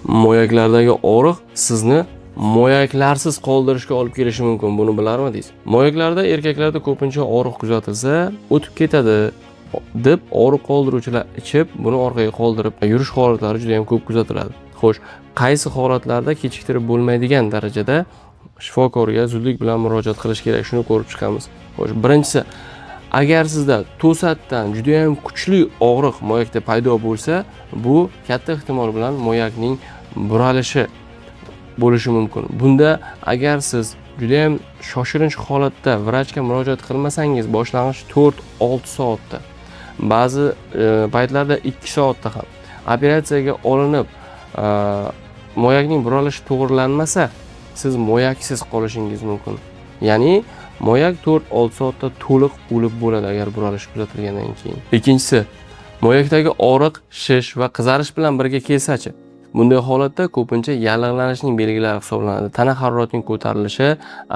Moyaklardagi og'riq sizni moyaklarsiz qoldirishga olib kelishi mumkin. Buni bilarmidingiz? Moyaklarda erkaklarda ko'pincha og'riq kuzatilsa, o'tib ketadi deb og'riq qoldiruvchilar ichib, buni orqaga qoldirib yurish holatlari juda ham ko'p kuzatiladi. Xo'sh, qaysi holatlarda kechiktirib bo'lmaydigan darajada shifokorga zudlik bilan murojaat qilish kerak, shuni ko'rib chiqamiz. Xo'sh, birinchisi, agar sizda to'satdan juda ham kuchli og'riq moyakda paydo bo'lsa, bu katta ehtimol bilan moyakning buralishi bo'lishi mumkin. Bunda agar siz juda ham shoshilinch holatda vrachga murojaat qilmasangiz, boshlang'ich 4-6 soatda, ba'zi paytlarda 2 soatda ham operatsiyaga olinib, moyakning buralishi to'g'rilanmasa, siz moyaksiz qolishingiz mumkin. Ya'ni moyak 4-6 soatda to'liq o'lib bo'ladi agar buralish kuzatilgandan keyin. Ikkinchisi, moyakdagi og'riq, shish va qizarish bilan birga kelsa-chi? Bunday holatda ko'pincha yallig'lanishning belgilari hisoblanadi. Tana haroratining ko'tarilishi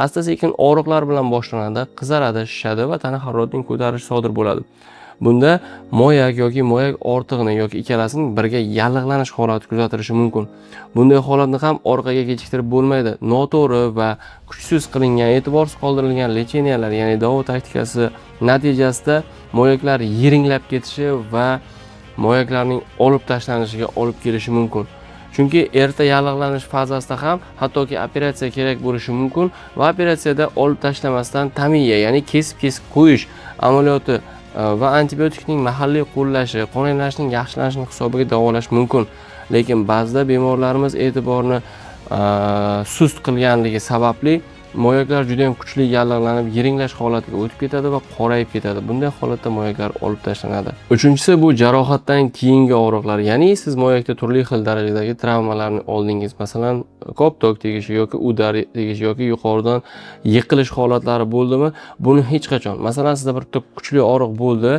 asta-sekin og'riqlar bilan boshlanadi, qizaradi, shishadi va tana haroratining ko'tarilishi sodir bo'ladi. Bunda moyak yoki moyak ortig'ini yoki ikkalasining birga yallig'lanish holati kuzatilishi mumkin. Bunday holatni ham orqaga kechiktirib bo'lmaydi. Noto'g'ri va kuchsiz qilingan, e'tiborsiz qoldirilgan lecheniyalar, ya'ni davo taktikasi natijasida moyaklar yiringlab ketishi va moyaklarning olib tashlanishiga olib kelishi mumkin. Chunki erta yallig'lanish fazasida ham hattoki operatsiya kerak bo'lishi mumkin va operatsiyada olib tashlamasdan tamiya, ya'ni kesib qo'yish amaliyoti va antibiotikning mahalliy qo'llashi, qon aylanishining yaxshilanishini hisobiga davolash mumkin. Lekin ba'zida bemorlarimiz e'tiborni sust qilganligi sababli moyaklar juda ham kuchli yallig'lanib, yiringlash holatiga o'tib ketadi va qorayib ketadi. Bunday holatda moyaklar olib tashlanadi. Uchinchisi, bu jarohatdan keyingi og'riqlar. Ya'ni siz moyakda turli xil darajadagi travmalarni oldingiz. Masalan, koptok tegishi yoki udar tegishi yoki yuqoridan yiqilish holatlari bo'ldimi? Buni hech qachon, masalan, sizda bir kuchli og'riq bo'ldi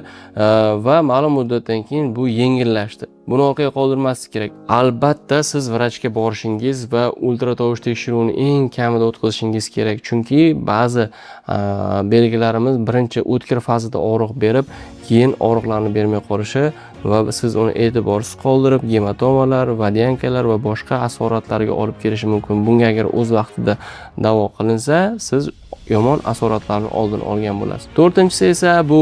va ma'lum muddatdan keyin bu yengillashdi. Buni orqaga qoldirmaslik kerak. Albatta siz vrachga borishingiz va ultratovush tekshiruvini eng kamida o'tkazishingiz kerak. Chunki ba'zi belgilarimiz birinchi o'tkir fazada og'riq berib, keyin og'riqlarni bermay qolishi va siz uni e'tiborsiz qoldirib, gematomalar, vadyankalar va boshqa asoratlarga olib kelishi mumkin. Bunga agar o'z vaqtida davo qilinsa, siz yomon asoratlarni oldini olgan bo'lasiz. To'rtinchisi esa bu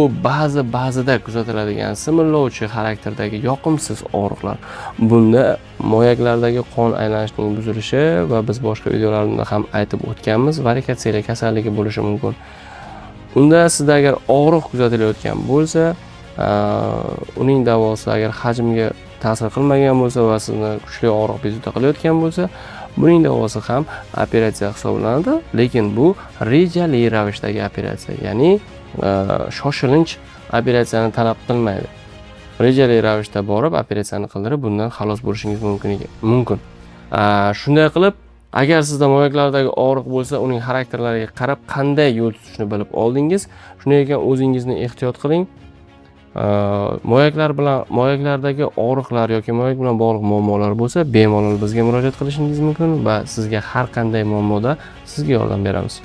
ba'zida kuzatiladigan simirlovchi xarakterdagi yoqimsiz og'riqlar. Bunda moyaklardagi qon aylanishining buzilishi va biz boshqa videolarda ham aytib o'tganmiz, varikatsiya kasalligi bo'lishi mumkin. Unda sizda agar og'riq kuzatilayotgan bo'lsa, uning davosi agar hajmga ta'sir qilmagan bo'lsa va sizni kuchli og'riq bezovta qilayotgan bo'lsa, buning davosi ham operatsiya hisoblanadi, lekin bu rejali ravishdagi operatsiya, ya'ni shoshilinch operatsiyani talab qilmaydi. Rejali ravishda borib operatsiyani qildirib, bundan xalos bo'lishingiz mumkin. Shunday qilib, agar sizda moyaklardagi og'riq bo'lsa, uning xarakterlariga qarab qanday yo'l tutishni bilib oldingiz. Shunday ekan, o'zingizni ehtiyot qiling. Moyaklardagi og'riqlar yoki moyak bilan bog'liq muammolar bo'lsa, bemalol bizga murojaat qilishingiz mumkin va sizga har qanday muammoda sizga yordam beramiz.